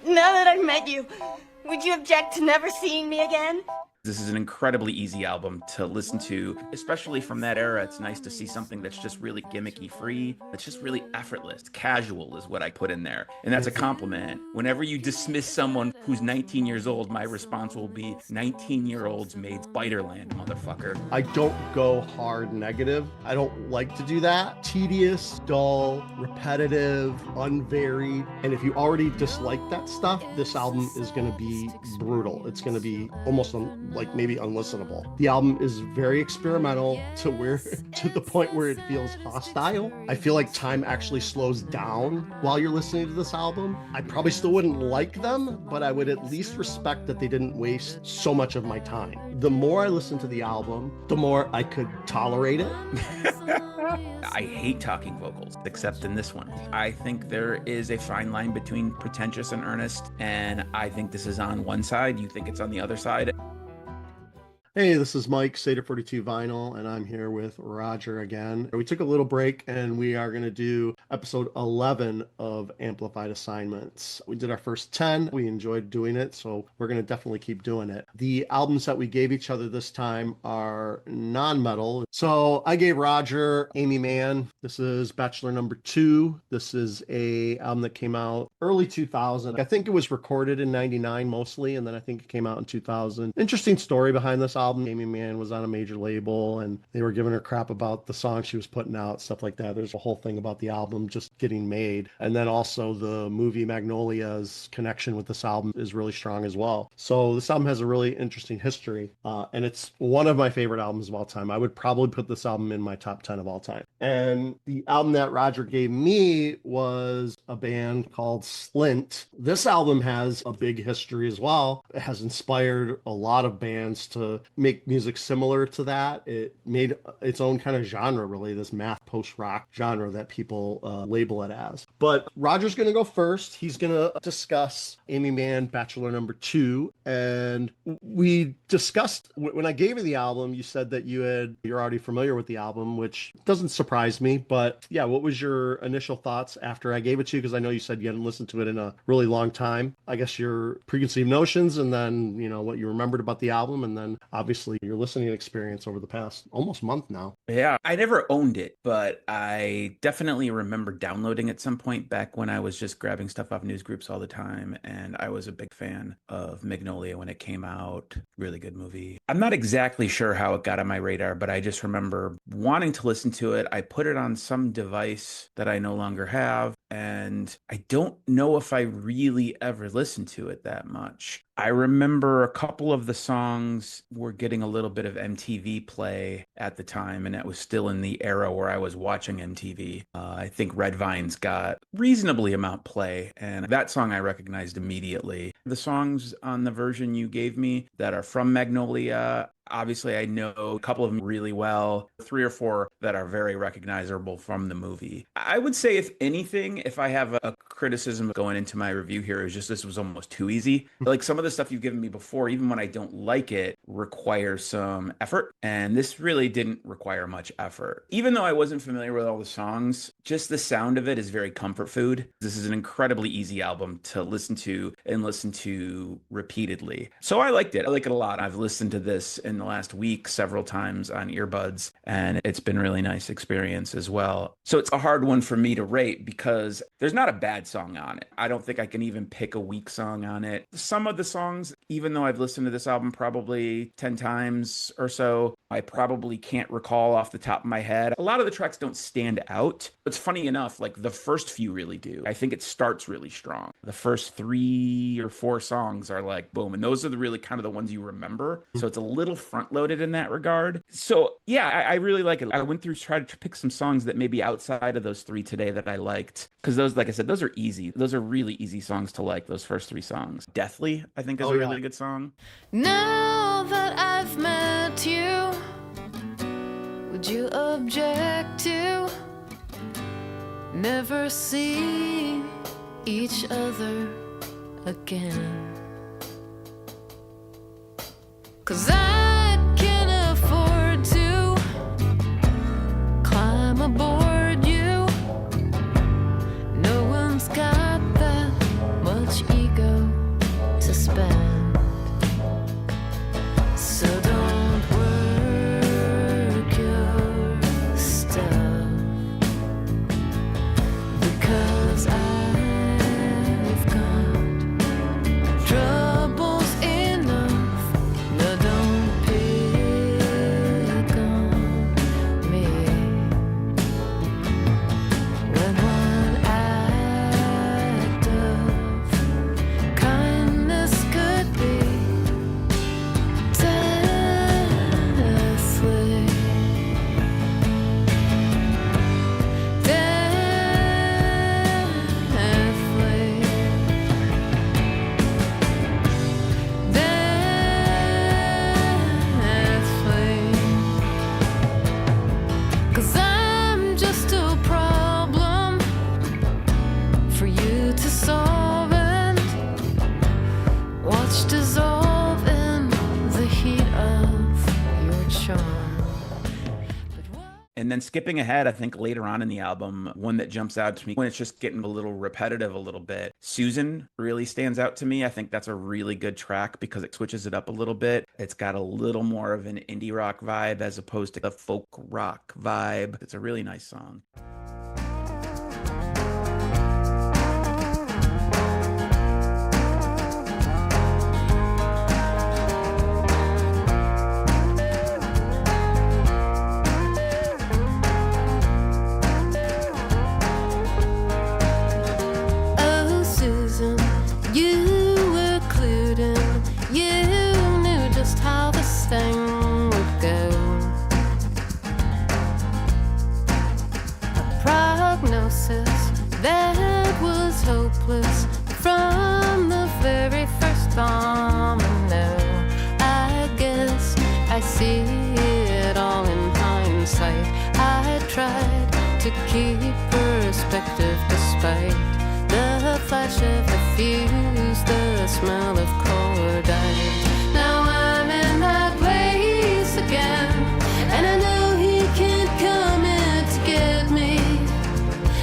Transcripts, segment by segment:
Now that I've met you, would you object to never seeing me again? This is an incredibly easy album to listen to, especially from that era. It's nice to see something that's just really gimmicky free. It's just really effortless. Casual is what I put in there. And that's a compliment. Whenever you dismiss someone who's 19 years old, my response will be 19-year-olds made Spiderland, motherfucker. I don't go hard negative. I don't like to do that. Tedious, dull, repetitive, unvaried. And if you already dislike that stuff, this album is going to be brutal. It's going to be almost like maybe unlistenable. The album is very experimental to the point where it feels hostile. I feel like time actually slows down while you're listening to this album. I probably still wouldn't like them, but I would at least respect that they didn't waste so much of my time. The more I listen to the album, the more I could tolerate it. I hate talking vocals, except in this one. I think there is a fine line between pretentious and earnest, and I think this is on one side. You think it's on the other side. Hey, this is Mike, Seder 42 Vinyl, and I'm here with Roger again. We took a little break, and we are going to do episode 11 of Amplified Assignments. We did our first 10. We enjoyed doing it, so we're going to definitely keep doing it. The albums that we gave each other this time are non-metal. So I gave Roger Aimee Mann. This is Bachelor number 2. This is a album that came out early 2000. I think it was recorded in 99 mostly, and then I think it came out in 2000. Interesting story behind this album. Aimee Mann was on a major label and they were giving her crap about the song she was putting out, stuff like that. There's a whole thing about the album just getting made. And then also the movie Magnolia's connection with this album is really strong as well. So this album has a really interesting history, and it's one of my favorite albums of all time. I would probably put this album in my top 10 of all time. And the album that Roger gave me was a band called Slint. This album has a big history as well. It has inspired a lot of bands to make music similar to that. It made its own kind of genre, really, this math post-rock genre that people label it as. But Roger's going to go first. He's going to discuss Aimee Mann, Bachelor number 2. And we discussed, when I gave you the album, you said that you're already familiar with the album, which doesn't surprise me. But yeah, what was your initial thoughts after I gave it to you? Because I know you said you hadn't listened to it in a really long time. I guess your preconceived notions, and then, what you remembered about the album, and then obviously your listening experience over the past almost month now. Yeah, I never owned it, but I definitely remember downloading at some point back when I was just grabbing stuff off news groups all the time. And I was a big fan of Magnolia when it came out. Really good movie. I'm not exactly sure how it got on my radar, but I just remember wanting to listen to it. I put it on some device that I no longer have, and I don't know if I really ever listened to it that much. I remember a couple of the songs were getting a little bit of MTV play at the time, and that was still in the era where I was watching MTV. I think Red Vines got reasonably amount play, and that song I recognized immediately. The songs on the version you gave me that are from Magnolia, obviously, I know a couple of them really well, 3 or 4 that are very recognizable from the movie. I would say, if anything, if I have a criticism going into my review here, is just this was almost too easy. Like some of the stuff you've given me before, even when I don't like it, requires some effort. And this really didn't require much effort. Even though I wasn't familiar with all the songs, just the sound of it is very comfort food. This is an incredibly easy album to listen to and listen to repeatedly. So I liked it. I like it a lot. I've listened to this in the last week several times on earbuds, and it's been a really nice experience as well. So it's a hard one for me to rate because there's not a bad song on it. I don't think I can even pick a weak song on it. Some of the songs, even though I've listened to this album probably 10 times or so, I probably can't recall off the top of my head. A lot of the tracks don't stand out. It's funny enough, like the first few really do. I think it starts really strong. The first 3 or 4 songs are like boom, and those are the really kind of the ones you remember. So it's a little front loaded in that regard. So yeah, I really like it. I went through, tried to pick some songs that maybe outside of those 3 today that I liked, because those, like I said, those are easy. Those are really easy songs to like, those first 3 songs. Deathly, I think, is a really good song. Now that I've met you, would you object to never see each other again? 'Cause I can afford to climb aboard you. No one's got that much much ego to spend. So don't work your stuff, because I've got troubles enough. No, don't pick on me when one act of kindness could be deathly. Cause I'm just a problem for you to solve and watch dissolve in the heat of your charm. And then skipping ahead, I think later on in the album, one that jumps out to me when it's just getting a little repetitive a little bit, Susan really stands out to me. I think that's a really good track because it switches it up a little bit. It's got a little more of an indie rock vibe as opposed to the folk rock vibe. It's a really nice song. Oh, Susan, you were clued in. You knew just how this thing would go. A prognosis that was hopeless from the very first domino. I guess I see it all in hindsight. I tried to keep perspective despite the flash of the fuse, the smell of cordite. Now I'm in that place again, and I know he can't come in to get me.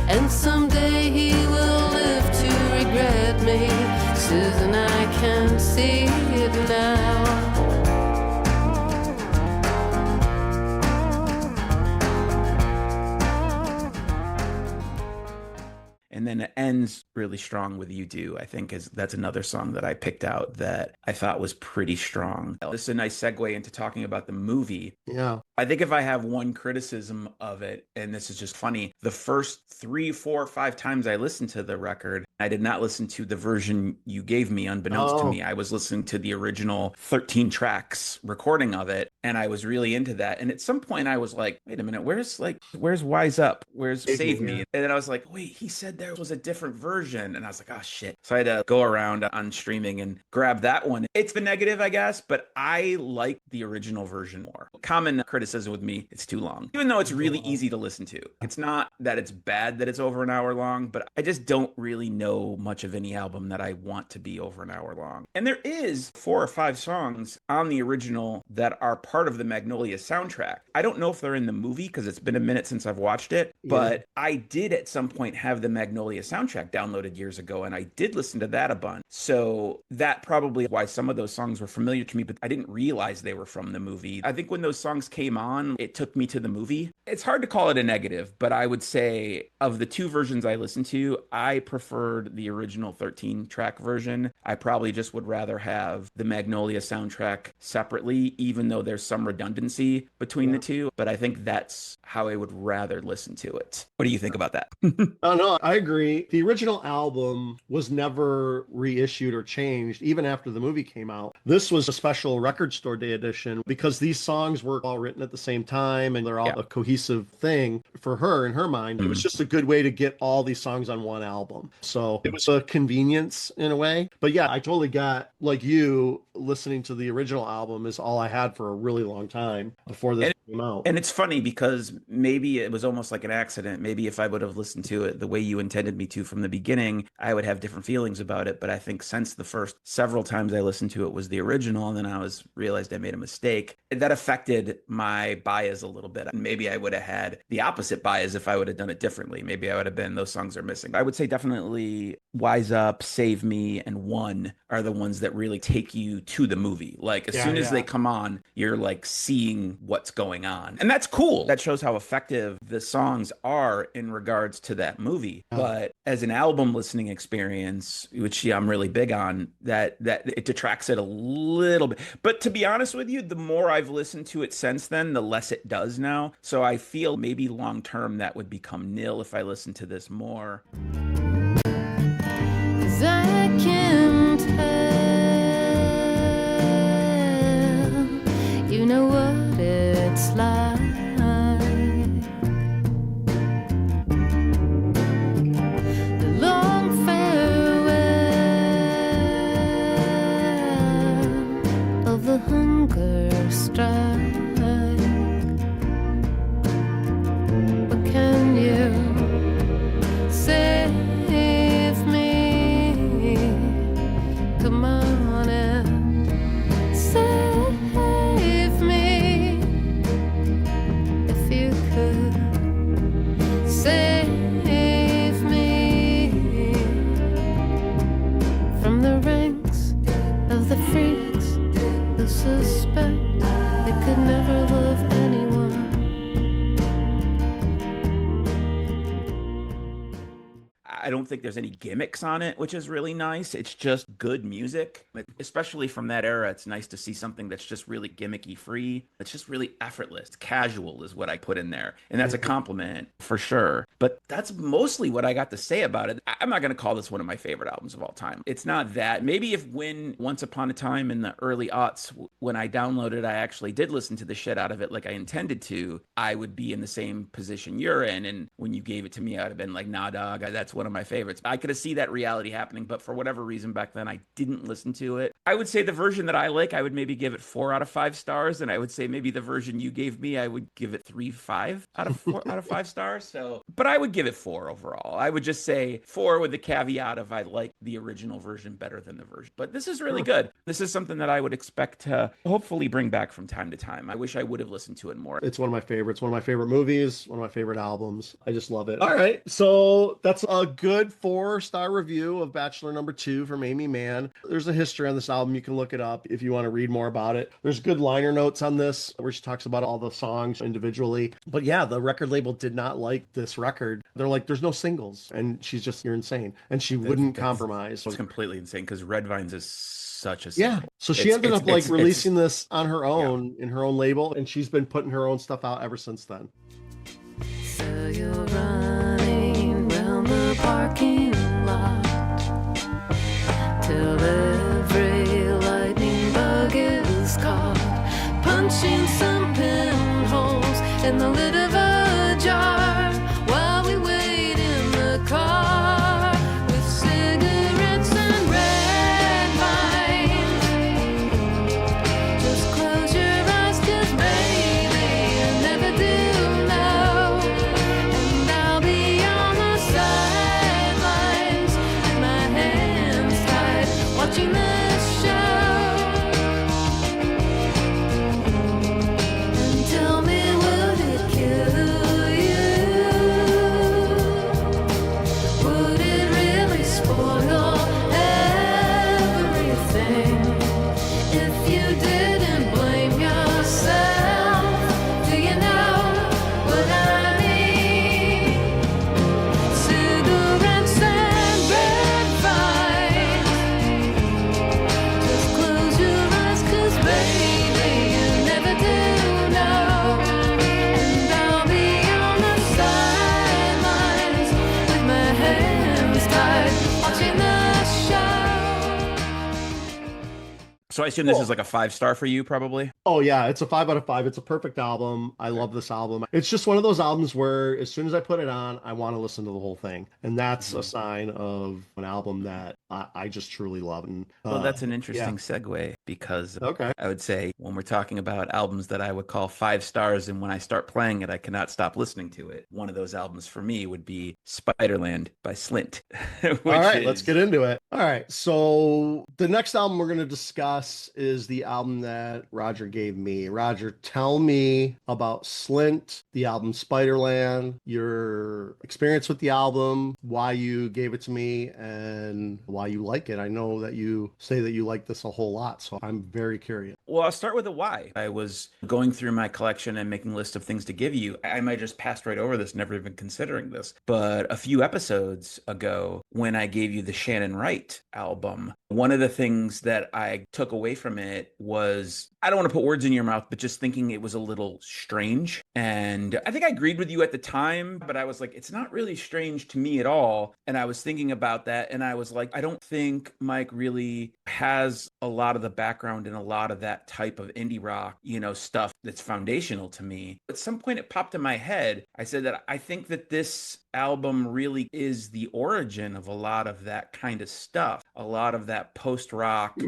And someday he will live to regret me. Susan, I can see it now. And then it ends really strong with You Do, I think that's another song that I picked out that I thought was pretty strong. This is a nice segue into talking about the movie. Yeah. I think if I have one criticism of it, and this is just funny, the first 3, 4, 5 times I listened to the record, I did not listen to the version you gave me, unbeknownst to me. I was listening to the original 13 tracks recording of it, and I was really into that. And at some point I was like, wait a minute, where's Wise Up? Where's Save Me? And then I was like, wait, he said there was a different version. And I was like, oh shit. So I had to go around on streaming and grab that one. It's the negative, I guess, but I like the original version more. Common criticism with me, it's too long. Even though it's really easy to listen to. It's not that it's bad that it's over an hour long, but I just don't really know much of any album that I want to be over an hour long. And there is 4 or 5 songs on the original that are part of the Magnolia soundtrack. I don't know if they're in the movie because it's been a minute since I've watched it, but I did at some point have the Magnolia soundtrack downloaded years ago, and I did listen to that a bunch. So that probably why some of those songs were familiar to me, but I didn't realize they were from the movie. I think when those songs came on, it took me to the movie. It's hard to call it a negative, but I would say of the 2 versions I listened to, I preferred the original 13 track version. I probably just would rather have the Magnolia soundtrack separately, even though there's some redundancy between the two. But I think that's how I would rather listen to it. What do you think about that? Oh, no, I agree. The original album was never reissued or changed, even after the movie came out. This was a special record store day edition because these songs were all written at the same time and they're all a cohesive thing for her in her mind. It was just a good way to get all these songs on one album. So it was a convenience in a way. But yeah, I totally got, like you, listening to the original album is all I had for a really long time before this came out. And it's funny because maybe it was almost like an accident. Maybe if I would have listened to it the way you intended me to from the beginning, I would have different feelings about it. But I think since the first several times I listened to it was the original, and then I realized I made a mistake, that affected my bias a little bit. Maybe I would have had the opposite bias if I would have done it differently. Maybe I would have been, those songs are missing. I would say definitely Wise Up, Save Me, and One are the ones that really take you to the movie. Like as soon as they come on, you're like seeing what's going on. And that's cool. That shows how effective the songs are in regards to that movie. But as an album listening experience, which I'm really big on, that it detracts it a little bit. But to be honest with you, the more I've listened to it since then, the less it does now. So I feel maybe long term that would become nil if I listen to this more. 'Cause I can tell, you know what it's like. The long farewell of the hunger strike. But can you save me? Come on and save me. If you could save me from the ranks of the freaks who suspect they could never love anyone. I don't think there's any gimmicks on it, which is really nice. It's just good music. Especially from that era, it's nice to see something that's just really gimmicky free. It's just really effortless. Casual is what I put in there. And that's a compliment for sure. But that's mostly what I got to say about it. I'm not going to call this one of my favorite albums of all time. It's not that. Maybe if once upon a time in the early aughts, when I downloaded, I actually did listen to the shit out of it like I intended to, I would be in the same position you're in. And when you gave it to me, I'd have been like, nah, dog, that's one of my favorites. I could have seen that reality happening, but for whatever reason back then, I didn't listen to it. I would say the version that I like, I would maybe give it 4 out of 5 stars. And I would say maybe the version you gave me, I would give it 3.5 out of 4 out of 5 stars. So, but I would give it 4 overall. I would just say 4 with the caveat of I like the original version better than the version. But this is really good. This is something that I would expect to hopefully bring back from time to time. I wish I would have listened to it more. It's one of my favorites, one of my favorite movies, one of my favorite albums. I just love it. All right, so that's a good 4-star review of Bachelor number 2 from Aimee Mann. There's a history on this album. You can look it up if you want to read more about it. There's good liner notes on this where she talks about all the songs individually. But yeah, the record label did not like this record. They're like, there's no singles. And she's just, you're insane. And she wouldn't compromise. It's completely insane because Red Vines is such a single. Yeah. So she ended up like releasing this on her own, in her own label. And she's been putting her own stuff out ever since then. So you're running round the parking lot till every lightning bug is caught, punching some pinholes in the lid of a jar while we wait in the car with cigarettes and red vines. Just close your eyes, 'cause baby, you never do know. And I'll be on the sidelines with my hands tied, watching this show. And tell me, would it kill you? Would it really spoil everything if you didn't blame yourself? Do you know what I mean? Cigarettes and red vines. Just close your eyes, 'cause baby, you never do know. And I'll be on the sidelines with my hands tied, watching the show. So I assume this is like a 5-star for you, probably. Oh yeah, it's a 5 out of 5. It's a perfect album. I love this album. It's just one of those albums where as soon as I put it on, I want to listen to the whole thing. And that's a sign of an album that I just truly love. And Well, that's an yeah. interesting segue because Okay. I would say when we're talking about albums that I would call 5 stars, and when I start playing it, I cannot stop listening to it. One of those albums for me would be Spiderland by Slint, All which right, let's is get into it. All right, so the next album we're going to discuss is the album that Roger gave me. Roger, tell me about Slint, the album Spiderland, your experience with the album, why you gave it to me, and why you like it. I know that you say that you like this a whole lot, so I'm very curious. well, I'll start with a why. I was going through my collection and making a list of things to give you. I might just passed right over this, never even considering this. But a few episodes ago, when I gave you the Shannon Wright album, one of the things that I took away from it was, I don't want to put words in your mouth, but just thinking it was a little strange. And I think I agreed with you at the time, but I was like, it's not really strange to me at all. And I was thinking about that, and I was like, I don't think Mike really has a lot of the background and a lot of that type of indie rock, stuff that's foundational to me. At some point it popped in my head. I said that I think that this album really is the origin of a lot of that kind of stuff, a lot of that post-rock,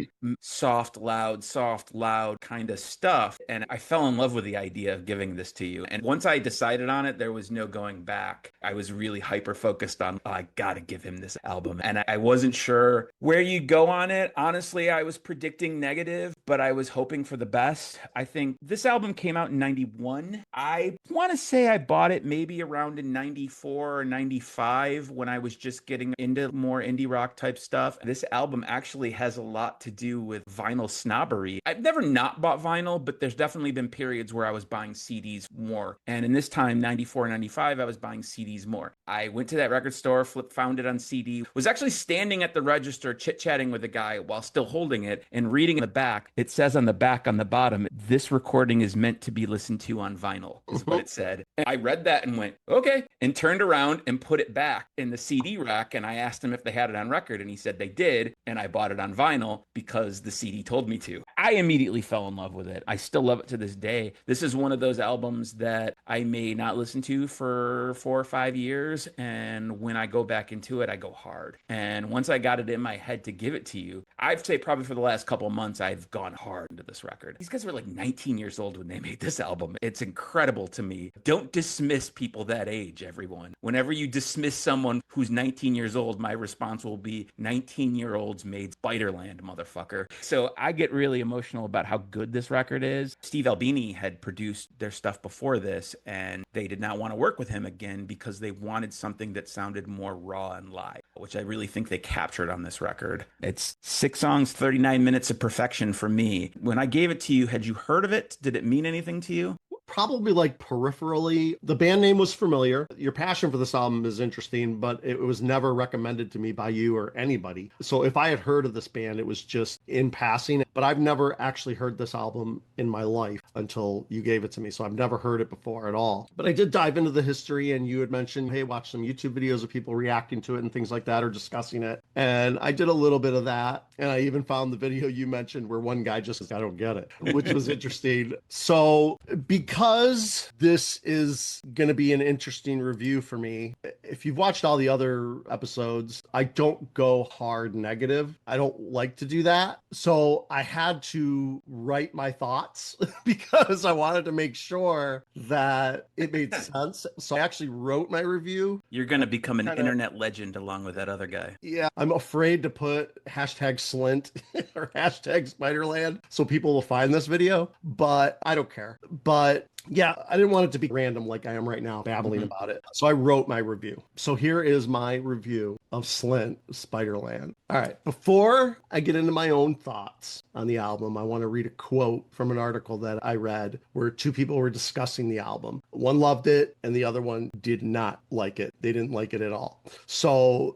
soft, loud kind of stuff. And I fell in love with the idea of giving this to you. And once I decided on it, there was no going back. I was really hyper-focused on, I gotta give him this album. And I wasn't sure where you'd go on it. Honestly, I was predicting negative, but I was hoping for the best. I think this album came out in 91. I want to say I bought it maybe around in 94 or 95 when I was just getting into more indie rock type stuff. This album actually has a lot to do with vinyl snobbery. I've never not bought vinyl, but there's definitely been periods where I was buying CDs more. And in this time, 94, 95, I was buying CDs more. I went to that record store, found it on CD, was actually standing at the register chit-chatting with a guy while still holding it and reading in the back. It says on the back on the bottom, this recording is meant to be listened to on vinyl, is what it said. And I read that and went, okay, and turned around and put it back in the CD rack. And I asked him if they had it on record, and he said they did. And I bought it on vinyl because the CD told me to. I immediately fell in love with it. I still love it to this day. This is one of those albums that I may not listen to for 4 or 5 years. And when I go back into it, I go hard. And once I got it in my head to give it to you, I'd say probably for the last couple of months, I've gone hard into this record. These guys were like 19 years old when they made this album. It's incredible to me. Don't dismiss people that age, everyone. Whenever you dismiss someone who's 19 years old, my response will be 19-year-olds made Spiderland, motherfucker. So I get really emotional about how good this record is. Steve Albini had produced their stuff before this, and they did not want to work with him again because they wanted something that sounded more raw and live, which I really think they captured on this record. It's 6 songs, 39 minutes of perfection for me. When I gave it to you, had you heard of it? Did it mean anything to you? Probably like peripherally. The band name was familiar. Your passion for this album is interesting, but it was never recommended to me by you or anybody. So if I had heard of this band, it was just in passing. But I've never actually heard this album in my life until you gave it to me. So I've never heard it before at all. But I did dive into the history, and you had mentioned, hey, watch some YouTube videos of people reacting to it and things like that, or discussing it. And I did a little bit of that. And I even found the video you mentioned where one guy just says, I don't get it, which was interesting. So because this is going to be an interesting review for me, if you've watched all the other episodes, I don't go hard negative. I don't like to do that. So I had to write my thoughts because I wanted to make sure that it made sense. So I actually wrote my review. You're going to become an internet legend along with that other guy. Yeah, I'm afraid to put hashtag Slint or hashtag Spiderland so people will find this video, but I don't care. But yeah, I didn't want it to be random like I am right now, babbling about it. So I wrote my review. So here is my review of Slint Spiderland. All right, before I get into my own thoughts on the album, I want to read a quote from an article that I read where 2 people were discussing the album. One loved it and the other one did not like it. They didn't like it at all. So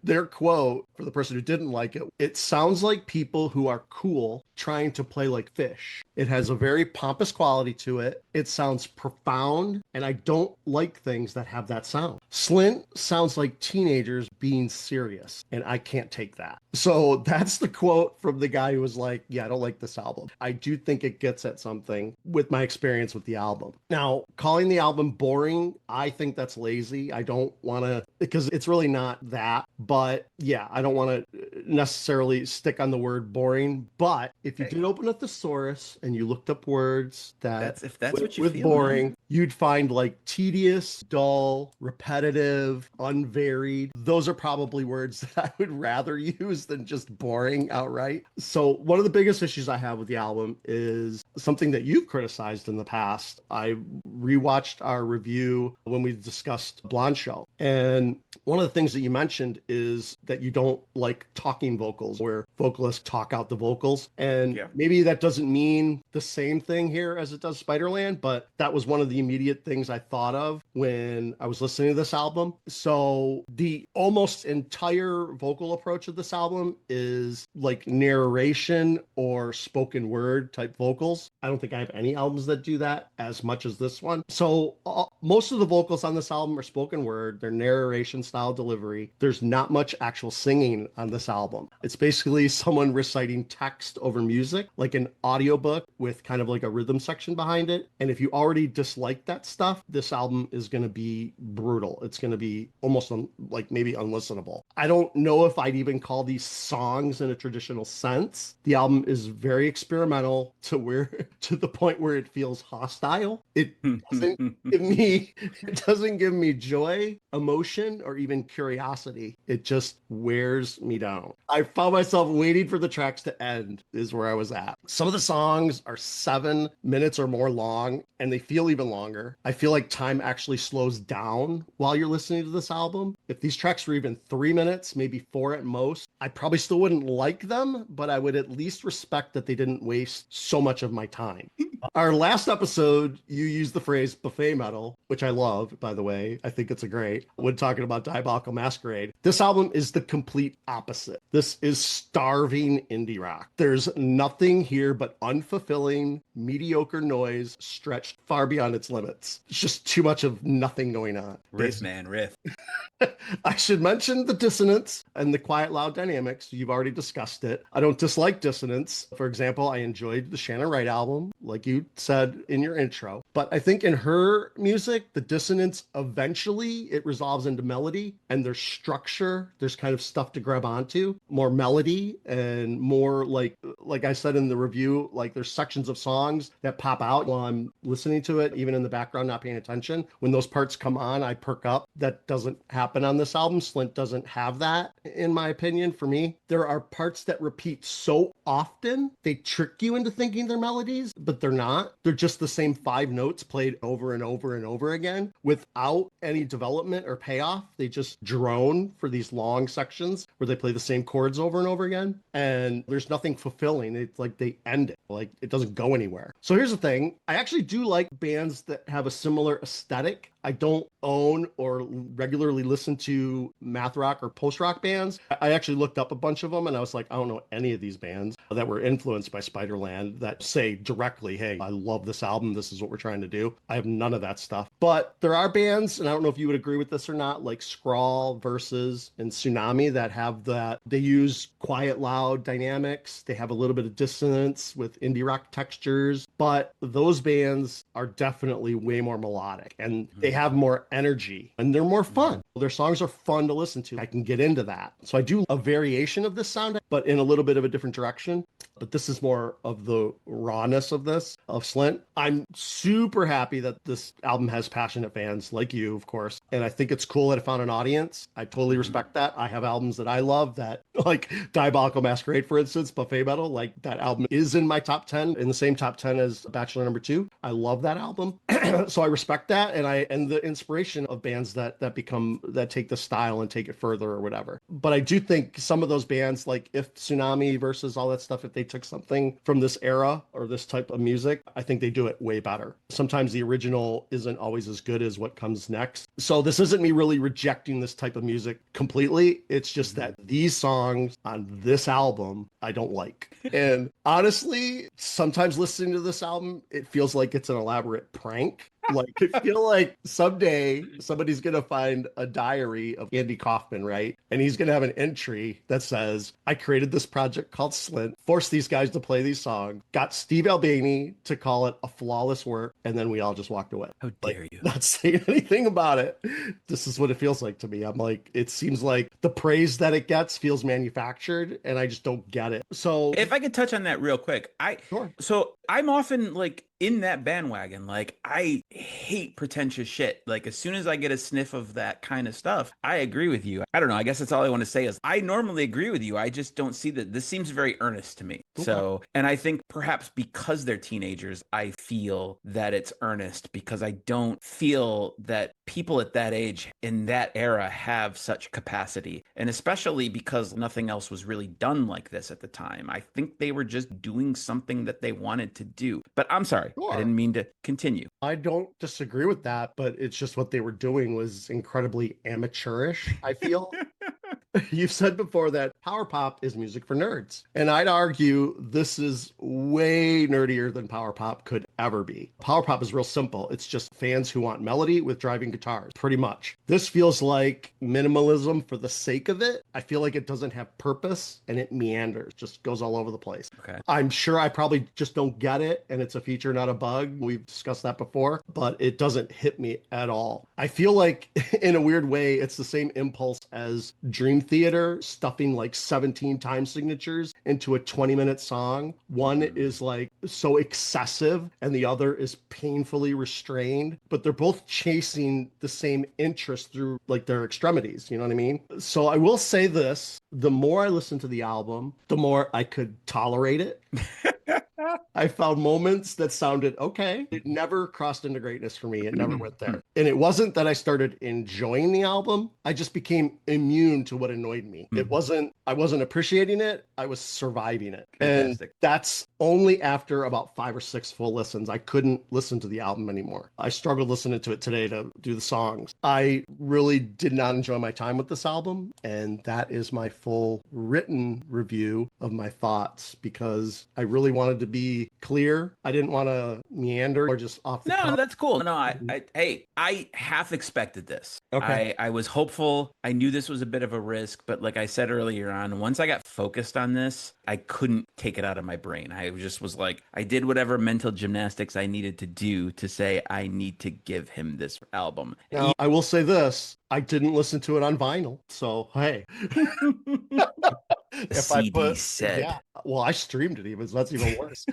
their quote, for the person who didn't like it, it sounds like people who are cool trying to play like fish. It has a very pompous quality to it. It it sounds profound, and I don't like things that have that sound. Slint sounds like teenagers being serious, and I can't take that. So that's the quote from the guy who was like, yeah, I don't like this album. I do think it gets at something with my experience with the album. Now, calling the album boring, I think that's lazy. I don't want to, because it's really not that. But yeah, I don't want to necessarily stick on the word boring. But if you did open a thesaurus and you looked up words that if that's what you with feel, boring, man. you'd find like tedious, dull, repetitive, unvaried. Those are probably words that I would rather use than just boring outright. So one of the biggest issues I have with the album is something that you've criticized in the past. I rewatched our review when we discussed Blonde Show, and one of the things that you mentioned is that you don't like talking vocals where vocalists talk out the vocals. And maybe that doesn't mean the same thing here as it does Spiderland, but that was one of the immediate things I thought of when I was listening to this album. So the almost entire vocal approach of this album is like narration or spoken word type vocals. I don't think I have any albums that do that as much as this one. So most of the vocals on this album are spoken word. They're narration style delivery. There's not much actual singing on this album. It's basically someone reciting text over music, like an audiobook with kind of like a rhythm section behind it. And if you already dislike that stuff, this album is going to be brutal. It's going to be almost like maybe unlistenable. I don't know if I'd even call these songs in a traditional sense. The album is very experimental to the point where it feels hostile. It doesn't give me joy, emotion, or even curiosity. It just wears me down. I found myself waiting for the tracks to end is where I was at. Some of the songs are 7 minutes or more long, and they feel even longer. I feel like time actually slows down while you're listening to this album. If these tracks were even 3 minutes, maybe 4 at most, I probably still wouldn't like them, but I would at least respect that they didn't waste so much of my time. Our last episode, you used the phrase buffet metal, which I love, by the way. I think it's a great, when talking about Diabolical Masquerade. This album is the complete opposite. This is starving indie rock. There's nothing here but unfulfilling, mediocre noise stretched far beyond its limits. It's just too much of nothing going on. Riff, man, riff. I should mention the dissonance and the quiet, loud dynamics. You've already discussed it. I don't dislike dissonance. For example, I enjoyed the Shannon Wright album, like you said in your intro. But I think in her music, the dissonance eventually it resolves into melody, and there's structure. There's kind of stuff to grab onto, more melody and more like I said in the review, like there's sections of songs that pop out while I'm listening to it, even in the background, not paying attention. When those parts come on, I perk up. That doesn't happen on this album. Slint doesn't have that, in my opinion, for me. There are parts that repeat so often, they trick you into thinking they're melodies, but they're not. They're just the same 5 notes played over and over and over again without any development or payoff. They just drone for these long sections where they play the same chords over and over again. And there's nothing fulfilling. It's like they end it. Like it doesn't go anywhere. So here's the thing. I actually do like bands that have a similar aesthetic. I don't own or regularly listen to math rock or post rock bands. I actually looked up a bunch of them and I was like, I don't know any of these bands that were influenced by Spiderland that say directly, hey, I love this album. This is what we're trying to do. I have none of that stuff. But there are bands, and I don't know if you would agree with this or not, like Scrawl, Versus, and Tsunami that have that. They use quiet, loud dynamics. They have a little bit of dissonance with indie rock textures. But those bands are definitely way more melodic and they have more energy and they're more fun. Their songs are fun to listen to. I can get into that. So I do a variation of this sound, but in a little bit of a different direction. But this is more of the rawness of this, of Slint. I'm super happy that this album has passionate fans like you, of course. And I think it's cool that it found an audience. I totally respect that. I have albums that I love that, like Diabolical Masquerade, for instance, Buffet Metal, like that album is in my top 10, in the same top 10 as Bachelor #2. I love that album. So I respect that. And the inspiration of bands that take the style and take it further or whatever. But I do think some of those bands, like if Tsunami Versus all that stuff, if they took something from this era or this type of music, I think they do it way better. Sometimes the original isn't always as good as what comes next. So this isn't me really rejecting this type of music completely. It's just that these songs on this album, I don't like. And honestly, sometimes listening to this album, it feels like it's an elaborate prank. Like, I feel like someday somebody's going to find a diary of Andy Kaufman, right? And he's going to have an entry that says, I created this project called Slint, forced these guys to play these songs, got Steve Albini to call it a flawless work, and then we all just walked away. How dare you? Not saying anything about it. This is what it feels like to me. I'm like, it seems like the praise that it gets feels manufactured, and I just don't get it. So if I could touch on that real quick, Sure. So I'm often like in that bandwagon. Like, I hate pretentious shit. Like, as soon as I get a sniff of that kind of stuff, I agree with you. I don't know. I guess that's all I want to say is I normally agree with you. I just don't see that. This seems very earnest to me. Okay. So, and I think perhaps because they're teenagers, I feel that it's earnest because I don't feel that people at that age in that era have such capacity. And especially because nothing else was really done like this at the time. I think they were just doing something that they wanted to do. But I'm sorry. Sure. I didn't mean to continue. I don't disagree with that, but it's just what they were doing was incredibly amateurish, I feel. You've said before that power pop is music for nerds. And I'd argue this is way nerdier than power pop could ever be. Power pop is real simple. It's just fans who want melody with driving guitars, pretty much. This feels like minimalism for the sake of it. I feel like it doesn't have purpose and it meanders, just goes all over the place. Okay. I'm sure I probably just don't get it, and it's a feature, not a bug. We've discussed that before, but it doesn't hit me at all. I feel like, in a weird way, it's the same impulse as Dream Theater stuffing like 17 time signatures into a 20-minute song. One is like so excessive and the other is painfully restrained, but they're both chasing the same interest through like their extremities. You know what I mean? So I will say this, the more I listen to the album, the more I could tolerate it. I found moments that sounded okay. It never crossed into greatness for me. It never went there. And it wasn't that I started enjoying the album. I just became immune to what annoyed me. I wasn't appreciating it. I was surviving it. Fantastic. And that's only after about 5 or 6 full listens. I couldn't listen to the album anymore. I struggled listening to it today to do the songs. I really did not enjoy my time with this album. And that is my full written review of my thoughts, because I really wanted to be clear. I didn't want to meander or just off the No, cuff. that's cool. No, I half expected this. Okay. I was hopeful. I knew this was a bit of a risk, but like I said earlier on, once I got focused on this, I couldn't take it out of my brain. I just was like, I did whatever mental gymnastics I needed to do to say, I need to give him this album. Now, I will say this, I didn't listen to it on vinyl. So, hey. CD said. Yeah, well, I streamed it even, so that's even worse.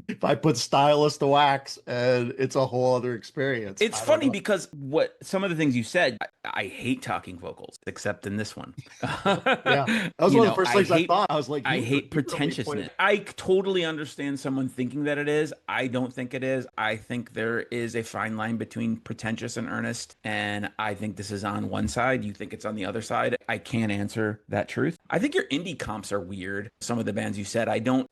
If I put Stylus to wax, and it's a whole other experience. It's funny because what some of the things you said, I hate talking vocals, except in this one. Yeah, that was one of the first things I thought. I was like, I hate pretentiousness. I totally understand someone thinking that it is. I don't think it is. I think there is a fine line between pretentious and earnest, and I think this is on one side. You think it's on the other side. I can't answer that truth. I think your indie comps are weird. Some of the bands you said, I don't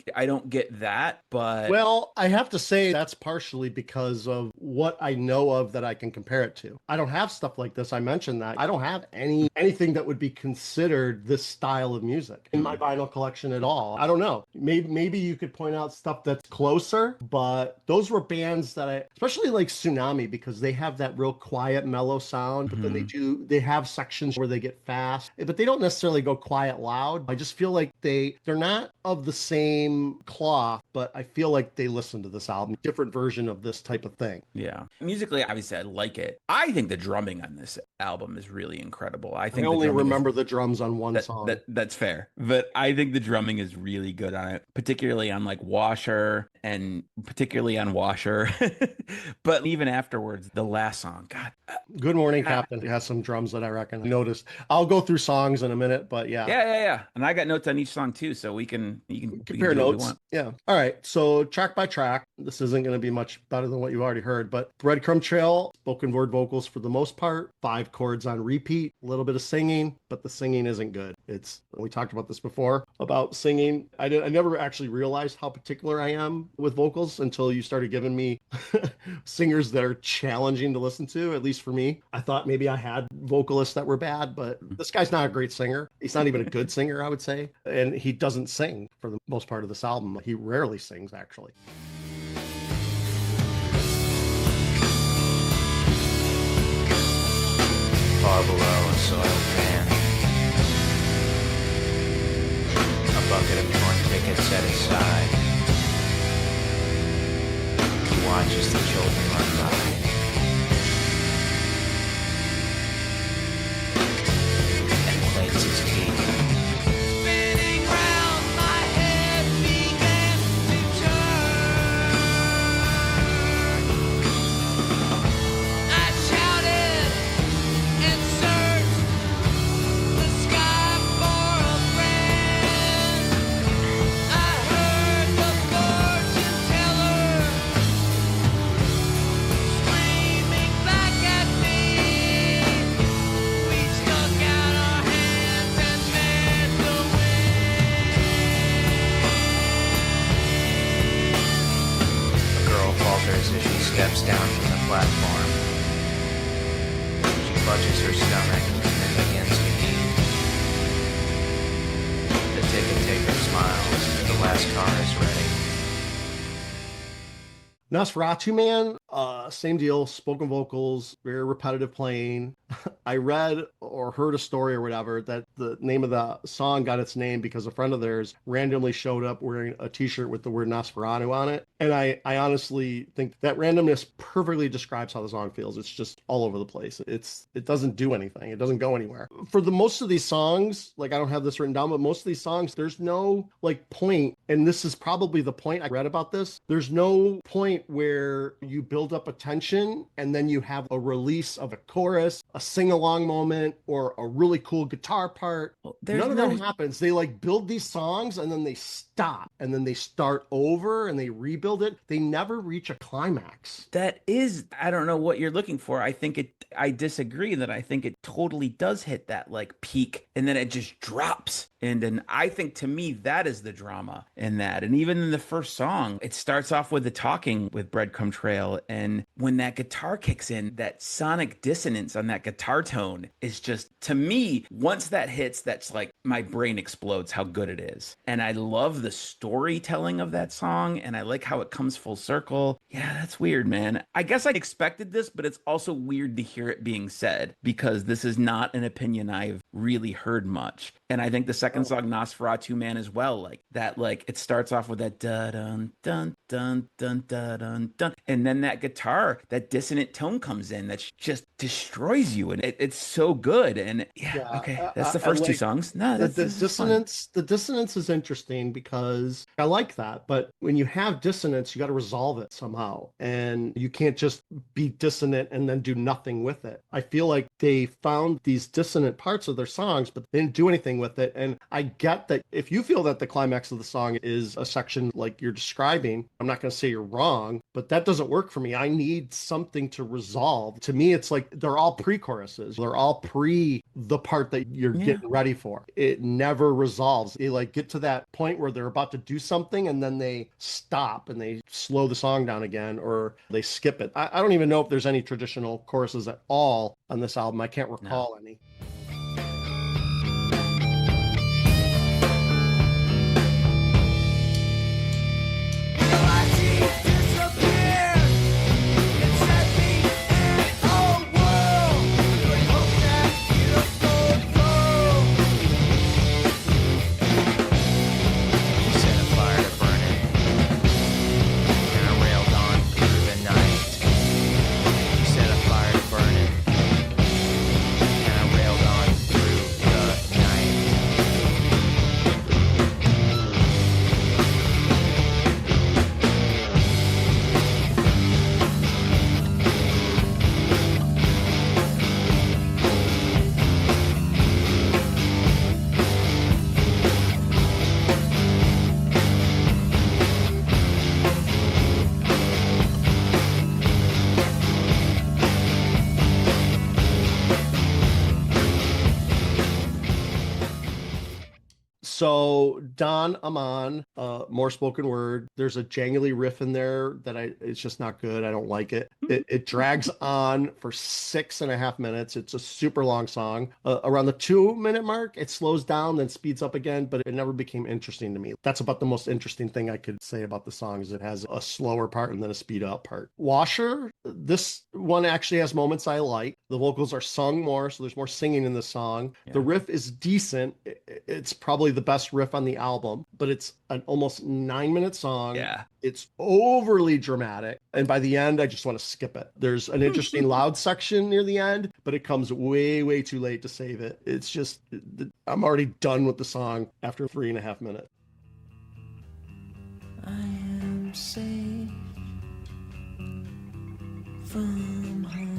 get that, but well, I have to say that's partially because of what I know of that I can compare it to. I don't have stuff like this. I mentioned that. I don't have anything that would be considered this style of music in my vinyl collection at all. I don't know. Maybe you could point out stuff that's closer, but those were bands that especially like Tsunami, because they have that real quiet, mellow sound, but then they have sections where they get fast, but they don't necessarily go quiet loud. I just feel like they're not of the same cloth, but I feel like they listen to this album, different version of this type of thing. Yeah. Musically, obviously, I like it. I think the drumming on this album is really incredible. I think I only remember the drums on one song. That's fair. But I think the drumming is really good on it, particularly on like Washer and particularly on Washer. But even afterwards, the last song, God. Good Morning Captain has some drums that I reckon I noticed. I'll go through songs in a minute, but Yeah. And I got notes on each song too, so we can compare notes. Yeah. All right. So track by track, this isn't going to be much better than what you already heard, but Breadcrumb Trail, spoken word vocals for the most part, 5 chords on repeat, a little bit of singing, but the singing isn't good. We talked about this before about singing. I never actually realized how particular I am with vocals until you started giving me singers that are challenging to listen to, at least for me. I thought maybe I had vocalists that were bad, but this guy's not a great singer. He's not even a good singer, I would say. And he doesn't sing for the most part of this album. He rarely sings, actually. Far below a soiled pan, a bucket of torn tickets set aside. He watches the children run by and plates his teeth. Spinning round, my head began to turn. I shouted and searched the sky for a friend. I heard the fortune teller screaming back at me. We stuck out our hands and met the wind. A girl falters as she steps down from the platform. She clutches her stomach and then begins to eat. The ticket taker smiles. The last car is ready. Nosferatu Man, same deal, spoken vocals, very repetitive playing. I read or heard a story or whatever that the name of the song got its name because a friend of theirs randomly showed up wearing a t-shirt with the word Nosferatu on it. And I honestly think that randomness perfectly describes how the song feels. It's just all over the place. It doesn't do anything. It doesn't go anywhere. For the most of these songs, like I don't have this written down, but most of these songs, there's no like point. And this is probably the point I read about this. There's no point where you build up a tension and then you have a release of a chorus, a sing-along moment, or a really cool guitar part. None of that happens. They like build these songs and then they stop and then they start over and they rebuild it. They never reach a climax. I don't know what you're looking for. I disagree that I think it totally does hit that like peak and then it just drops. And I think to me, that is the drama in that. And even in the first song, it starts off with the talking with Breadcrumb Trail. And when that guitar kicks in, that sonic dissonance on that guitar tone is just, to me, once that hits, that's like my brain explodes how good it is. And I love the storytelling of that song. And I like how it comes full circle. Yeah, that's weird, man. I guess I expected this, but it's also weird to hear it being said because this is not an opinion I've really heard much. And I think the second song, Nosferatu Man, as well, like that, like it starts off with that dun dun dun dun dun dun dun, and then that guitar, that dissonant tone comes in that just destroys you, and it's so good. And okay, that's the first two songs. No, the dissonance. The dissonance is interesting because I like that, but when you have dissonance, you got to resolve it somehow, and you can't just be dissonant and then do nothing with it. I feel like they found these dissonant parts of their songs, but they didn't do anything with it. And I get that if you feel that the climax of the song is a section like you're describing, I'm not going to say you're wrong, but that doesn't work for me. I need something to resolve. To me, it's like they're all pre-choruses. They're all pre the part that you're getting ready for. It never resolves. They like get to that point where they're about to do something and then they stop and they slow the song down again or they skip it. I don't even know if there's any traditional choruses at all on this album. I can't recall any. And a rail So Don Amon, more spoken word. There's a jangly riff in there that it's just not good. I don't like it. It drags on for 6.5 minutes. It's a super long song. Around the 2-minute mark, it slows down, then speeds up again, but it never became interesting to me. That's about the most interesting thing I could say about the song is it has a slower part and then a speed up part. Washer, this one actually has moments I like. The vocals are sung more, so there's more singing in the song. Yeah. The riff is decent. It's probably the best riff on the album, but it's an almost 9-minute song. Yeah. It's overly dramatic. And by the end, I just want to skip it. There's an interesting loud section near the end, but it comes way, way too late to save it. It's just, I'm already done with the song after 3.5 minutes. I am safe from home.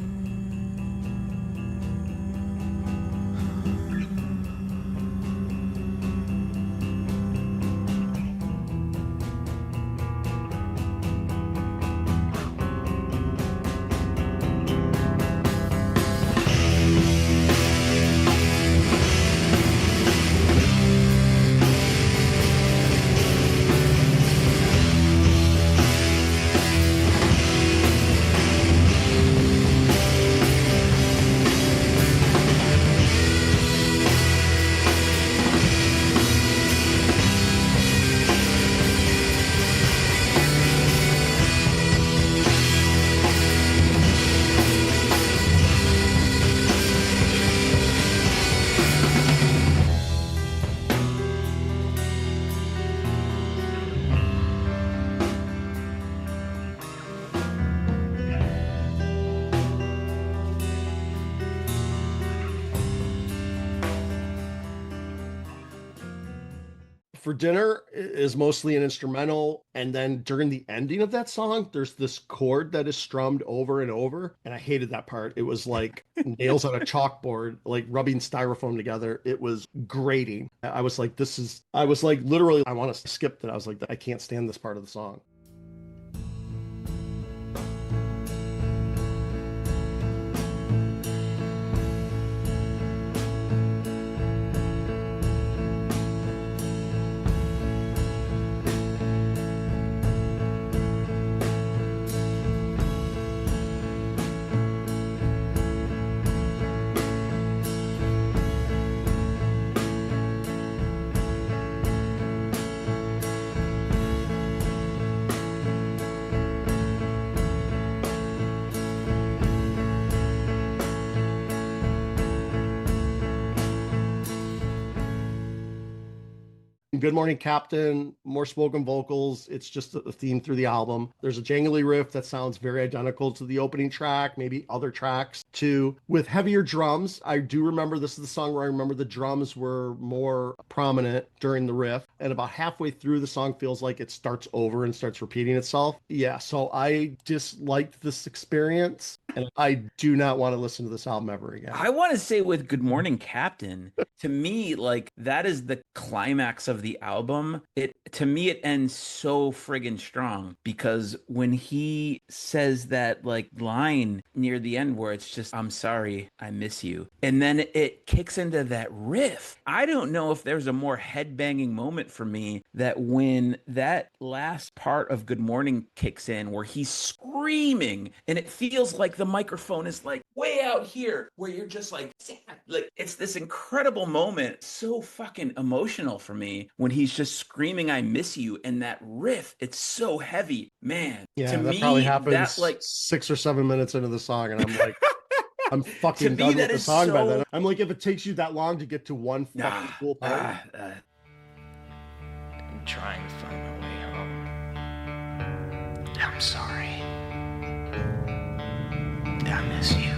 For Dinner is mostly an instrumental, and then during the ending of that song, there's this chord that is strummed over and over, and I hated that part. It was like nails on a chalkboard, like rubbing styrofoam together. It was grating. I was like, literally, I want to skip that. I was like, I can't stand this part of the song. Good Morning Captain, more spoken vocals. It's just a theme through the album. There's a jangly riff that sounds very identical to the opening track, maybe other tracks too, with heavier drums. I do remember this is the song where I remember the drums were more prominent during the riff, and about halfway through the song feels like it starts over and starts repeating itself. Yeah, so I disliked this experience, and I do not want to listen to this album ever again. I want to say with Good Morning Captain, to me, like, that is the climax of the album. To me, it ends so friggin' strong, because when he says that like line near the end where it's just, I'm sorry, I miss you, and then it kicks into that riff. I don't know if there's a more headbanging moment for me that when that last part of Good Morning kicks in, where he's screaming and it feels like the microphone is like way out here, where you're just like it's this incredible moment, so fucking emotional for me, when he's just screaming I miss you, and that riff, it's so heavy, man. Yeah, to that me, probably happens that, like 6 or 7 minutes into the song, and I'm like I'm fucking done with the song by then. I'm like, if it takes you that long to get to one fucking cool part. I'm trying to find my way home. I'm sorry. I miss you.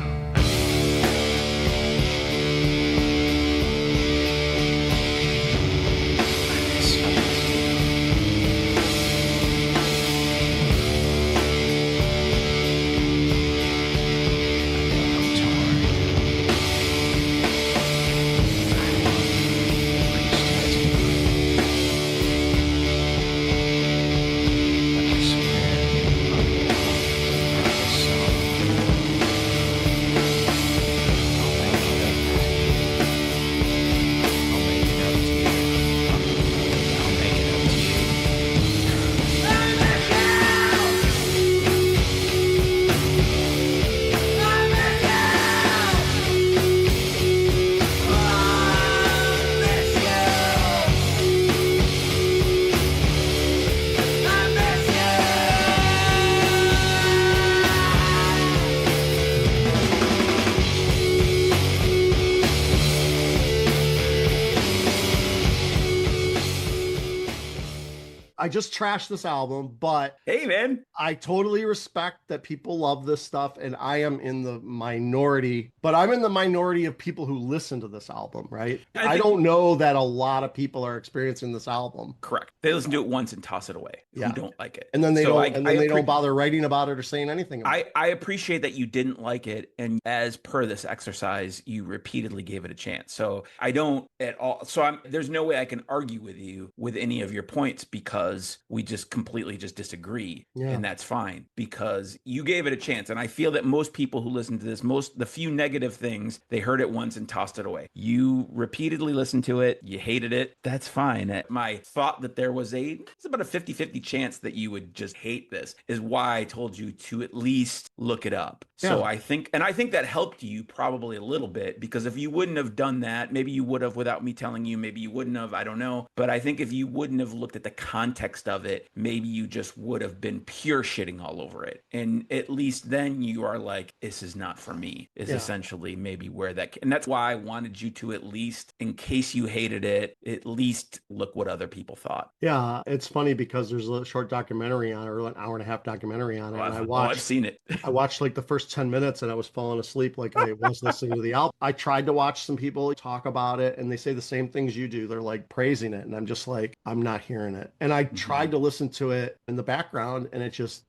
I just trashed this album, but Hey, man. I totally respect that people love this stuff, and I am in the minority, but I'm in the minority of people who listen to this album, right? I don't know that a lot of people are experiencing this album. Correct. They listen to it once and toss it away. Yeah. Who don't like it. And then they So don't bother writing about it or saying anything about it. I appreciate that you didn't like it, and as per this exercise, you repeatedly gave it a chance. So I don't at all. So there's no way I can argue with you with any of your points because we just completely just disagree, and that's fine because you gave it a chance. And I feel that most people who listen to this, the few negative things, they heard it once and tossed it away. You repeatedly listened to it, you hated it. That's fine. My thought that there was it's about a 50-50 chance that you would just hate this is why I told you to at least look it up. So I think that helped you probably a little bit, because if you wouldn't have done that, maybe you would have without me telling you, maybe you wouldn't have, I don't know. But I think if you wouldn't have looked at the context of it, maybe you just would have been pure shitting all over it. And at least then you are like, this is not for me, is essentially maybe where and that's why I wanted you to at least, in case you hated it, at least look what other people thought. Yeah, it's funny because there's a short documentary on it, or an hour and a half documentary on it. And I've seen it. I watched like the first 10 minutes and I was falling asleep like I was listening to the album. I tried to watch some people talk about it and they say the same things you do. They're like praising it. And I'm just like, I'm not hearing it. And I tried to listen to it in the background and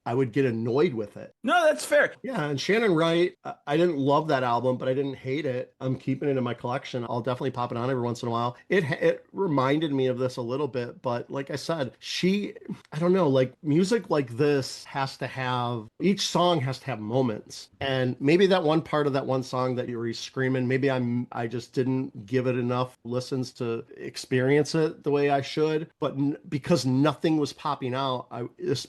I would get annoyed with it. No, that's fair. Yeah. And Shannon Wright, I didn't love that album, but I didn't hate it. I'm keeping it in my collection. I'll definitely pop it on every once in a while. It reminded me of this a little bit, but like I said, I don't know, like music like this each song has to have moments. And maybe that one part of that one song that you were screaming, maybe I just didn't give it enough listens to experience it the way I should. But because nothing was popping out, this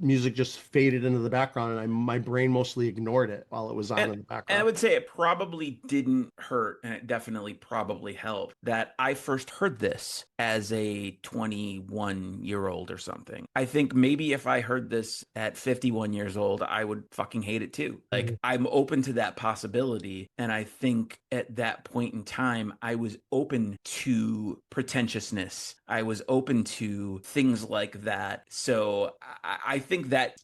music just faded into the background, and my brain mostly ignored it while it was on in the background. And I would say it probably didn't hurt, and it definitely probably helped that I first heard this as a 21-year-old or something. I think maybe if I heard this at 51 years old, I would fucking hate it too. Like, I'm open to that possibility. And I think at that point in time, I was open to pretentiousness. I was open to things like that. So I think that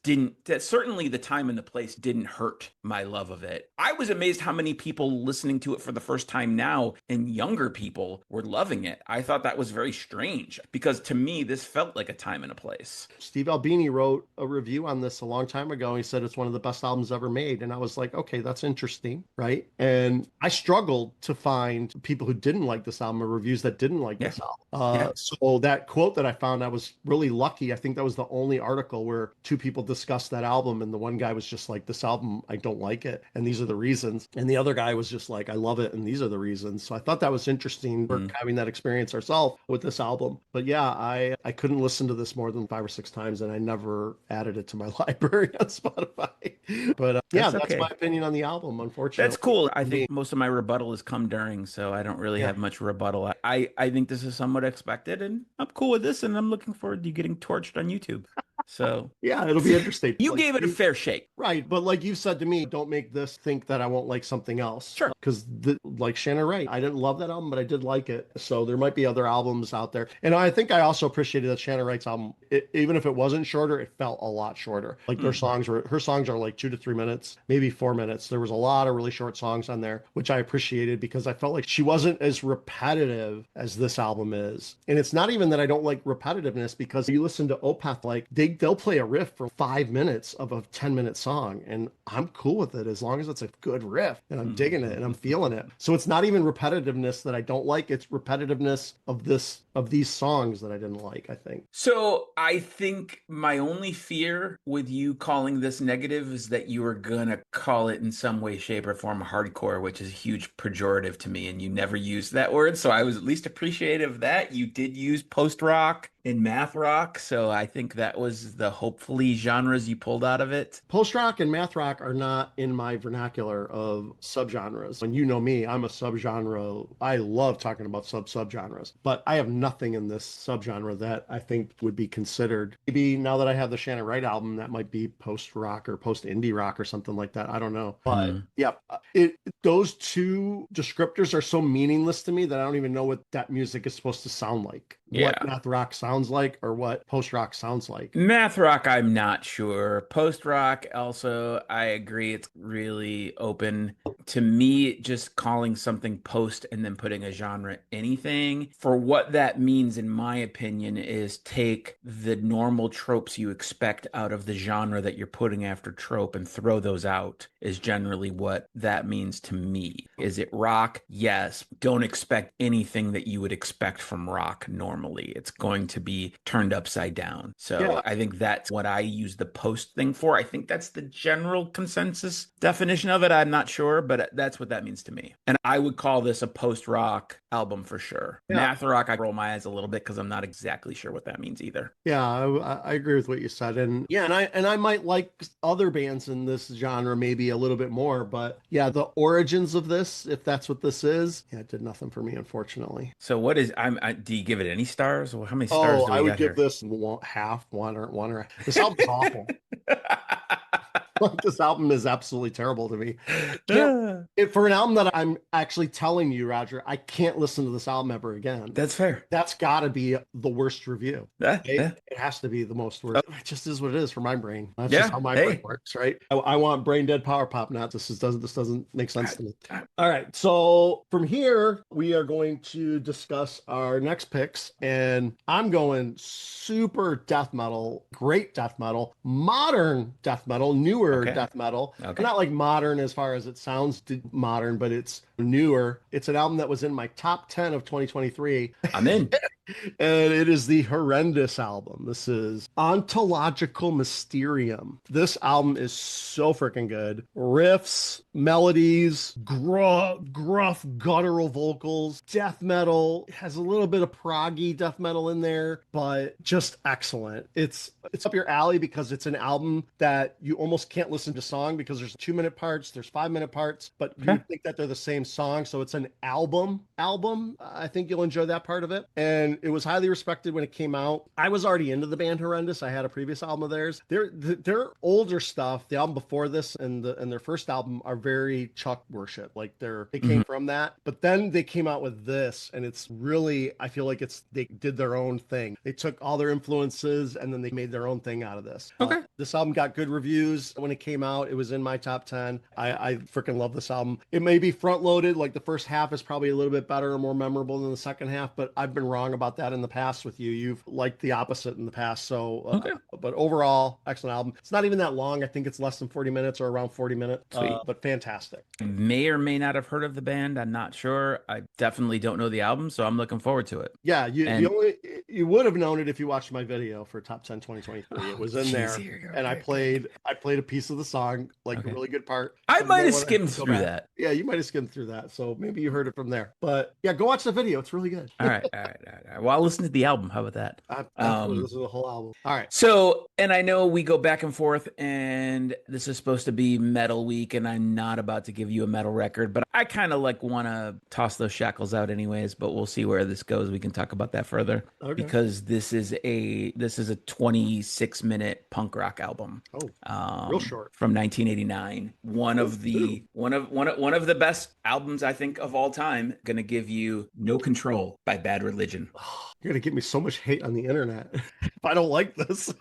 certainly the time and the place didn't hurt my love of it. I was amazed how many people listening to it for the first time now, and younger people, were loving it. I thought that was very strange because to me, this felt like a time and a place. Steve Albini wrote a review on this a long time ago. He said it's one of the best albums ever made. And I was like, okay, that's interesting, right? And I struggled to find people who didn't like this album or reviews that didn't like this album. So that quote that I found, I was really lucky. I think that was the only article where two people discussed that album. And the one guy was just like, this album, I don't like it, and these are the reasons. And the other guy was just like, I love it, and these are the reasons. So I thought that was interesting for having that experience ourselves with this album. But yeah, I couldn't listen to this more than 5 or 6 times, and I never added it to my library on Spotify. But that's my opinion on the album, unfortunately. That's cool. I think most of my rebuttal has come during, so I don't really have much rebuttal. I think this is somewhat expected, and I'm cool with this, and I'm looking forward to you getting torched on YouTube. So yeah, it'll be interesting. You gave it a fair shake. Right. But like you said to me, don't make this think that I won't like something else. Sure. Because like Shannon Wright, I didn't love that album, but I did like it. So there might be other albums out there. And I think I also appreciated that Shannon Wright's album, even if it wasn't shorter, it felt a lot shorter. Like her songs are like 2 to 3 minutes, maybe 4 minutes. There was a lot of really short songs on there, which I appreciated because I felt like she wasn't as repetitive as this album is. And it's not even that I don't like repetitiveness, because you listen to Opeth, like they'll play a riff for 5 minutes of a 10-minute song, and I'm cool with it as long as it's a good riff and I'm digging it and I'm feeling it. So it's not even repetitiveness that I don't like, it's repetitiveness of these songs that I didn't like, I think. So I think my only fear with you calling this negative is that you were gonna call it in some way, shape, or form hardcore, which is a huge pejorative to me, and you never used that word. So I was at least appreciative of that. You did use post-rock and math rock, so I think that was the hopefully genres you pulled out of it. Post-rock and math rock are not in my vernacular of subgenres. And you know me, I'm a subgenre. I love talking about subgenres, but I have nothing in this subgenre that I think would be considered. Maybe now that I have the Shannon Wright album, that might be post-rock or post-indie rock or something like that. I don't know. But yeah, those two descriptors are so meaningless to me that I don't even know what that music is supposed to sound like. what Yeah. math rock sounds like or what post rock sounds like. Math rock, I'm not sure. Post rock, also, I agree. It's really open. To me, just calling something post and then putting a genre anything, for what that means, in my opinion, is take the normal tropes you expect out of the genre that you're putting after trope and throw those out, is generally what that means to me. Is it rock? Yes. Don't expect anything that you would expect from rock normally. It's going to be turned upside down. So Yeah. I think that's what I use the post thing for. I think that's the general consensus definition of it. I'm not sure, but that's what that means to me. And I would call this a post rock album for sure. Yeah. Math rock, I roll my eyes a little bit because I'm not exactly sure what that means either. Yeah, I agree with what you said, and yeah, and I might like other bands in this genre maybe a little bit more, but yeah, the origins of this, if that's what this is, yeah, it did nothing for me, unfortunately. So what is do you give it any stars? Well, how many stars Oh, do we I would got give here? this half, one or this album's awful. Like, this album is absolutely terrible to me. For an album that I'm actually telling you, Roger, I can't listen to this album ever again. That's fair. That's got to be the worst review. Yeah, yeah. It has to be the most worst. It just is what it is for my brain. That's Yeah, just how my brain works, right? I want brain dead power pop. Not this doesn't make sense to me. All right, so from here we are going to discuss our next picks, and I'm going super death metal, great death metal, modern death metal, newer death metal. Okay. Not like modern as far as it sounds modern, but it's newer. It's an album that was in my top 10 of 2023. I'm in. And it is the Horrendous album. This is Ontological Mysterium. This album is so freaking good. Riffs, melodies, gruff guttural vocals, death metal. It has a little bit of proggy death metal in there, but just excellent. It's up your alley because it's an album that you almost can't listen to song because there's 2-minute parts, there's 5-minute parts, but you think that they're the same song. So it's an album. I think you'll enjoy that part of it. And it was highly respected when it came out. I was already into the band Horrendous. I had a previous album of theirs. Their older stuff, the album before this and their first album, are very Chuck worship. Like they came from that. But then they came out with this, and it's really, I feel like they did their own thing. They took all their influences and then they made their own thing out of this. Okay. This album got good reviews when it came out. It was in my top 10. I freaking love this album. It may be front loaded, like the first half is probably a little bit better or more memorable than the second half, but I've been wrong about that in the past with you. You've liked the opposite in the past. So, but overall, excellent album. It's not even that long. I think it's less than 40 minutes or around 40 minutes, but fantastic. May or may not have heard of the band. I'm not sure. I definitely don't know the album, so I'm looking forward to it. Yeah, you would have known it if you watched my video for Top 10 2023. It was in there, and I played a piece of the song, like a really good part. I might have skimmed through that. Yeah, you might have skimmed through that, so maybe you heard it from there. But yeah, go watch the video. It's really good. All right. Well, I'll listen to the album. How about that? Listen to the whole album. All right. So, and I know we go back and forth, and this is supposed to be metal week, and I'm not about to give you a metal record, but I kind of want to toss those shackles out anyways, but we'll see where this goes. We can talk about that further because this is a 26-minute punk rock album. Real short. From 1989. One of the best albums I think of all time. Gonna give you No Control by Bad Religion. You're gonna get me so much hate on the internet if I don't like this.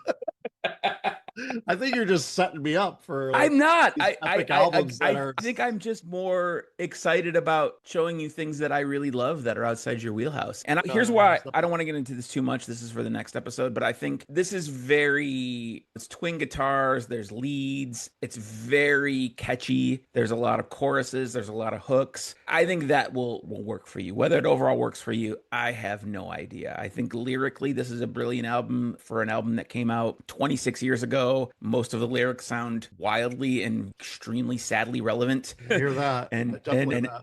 I think you're just setting me up for. I'm not. I think I'm just more excited about showing you things that I really love that are outside your wheelhouse. And here's why I don't want to get into this too much. This is for the next episode, but I think this is it's twin guitars. There's leads. It's very catchy. There's a lot of choruses. There's a lot of hooks. I think that will work for you. Whether it overall works for you, I have no idea. I think lyrically, this is a brilliant album for an album that came out 26 years ago. Most of the lyrics sound wildly and extremely sadly relevant. I hear that. and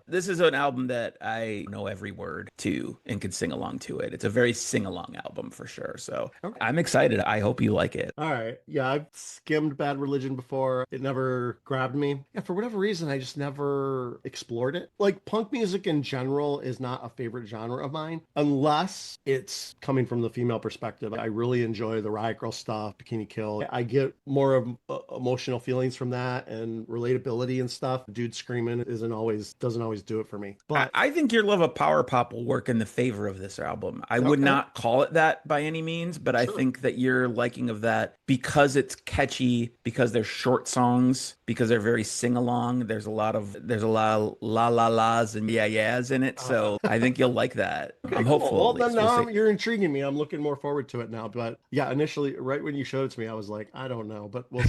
this is an album that I know every word to and can sing along to it. It's a very sing-along album for sure. So I'm excited. I hope you like it. All right. Yeah, I've skimmed Bad Religion before. It never grabbed me. Yeah, for whatever reason, I just never explored it. Like, punk music in general is not a favorite genre of mine, unless it's coming from the female perspective. I really enjoy the Riot Girl stuff, Bikini Kill. I give get more of emotional feelings from that and relatability and stuff. Dude screaming doesn't always do it for me. But I think your love of power pop will work in the favor of this album. I would Okay. not call it that by any means, but I Sure. think that your liking of that, because it's catchy, because they're short songs, because they're very sing along. There's a lot of la la la's and yeah yeahs in it. So I think you'll like that. Okay, I'm cool. hopeful. Well, At then least. We'll now see. you're intriguing me. I'm looking more forward to it now. But yeah, initially, right when you showed it to me, I was like, I don't know, but we'll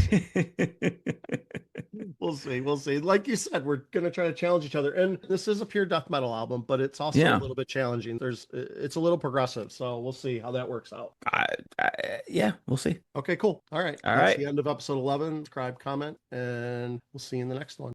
see. We'll see. Like you said, we're gonna try to challenge each other. And this is a pure death metal album, but it's also a Yeah. little bit challenging. It's a little progressive, so we'll see how that works out. Yeah, we'll see. Okay, cool. All right. All That's right. the end of episode 11. Subscribe, comment, and we'll see you in the next one.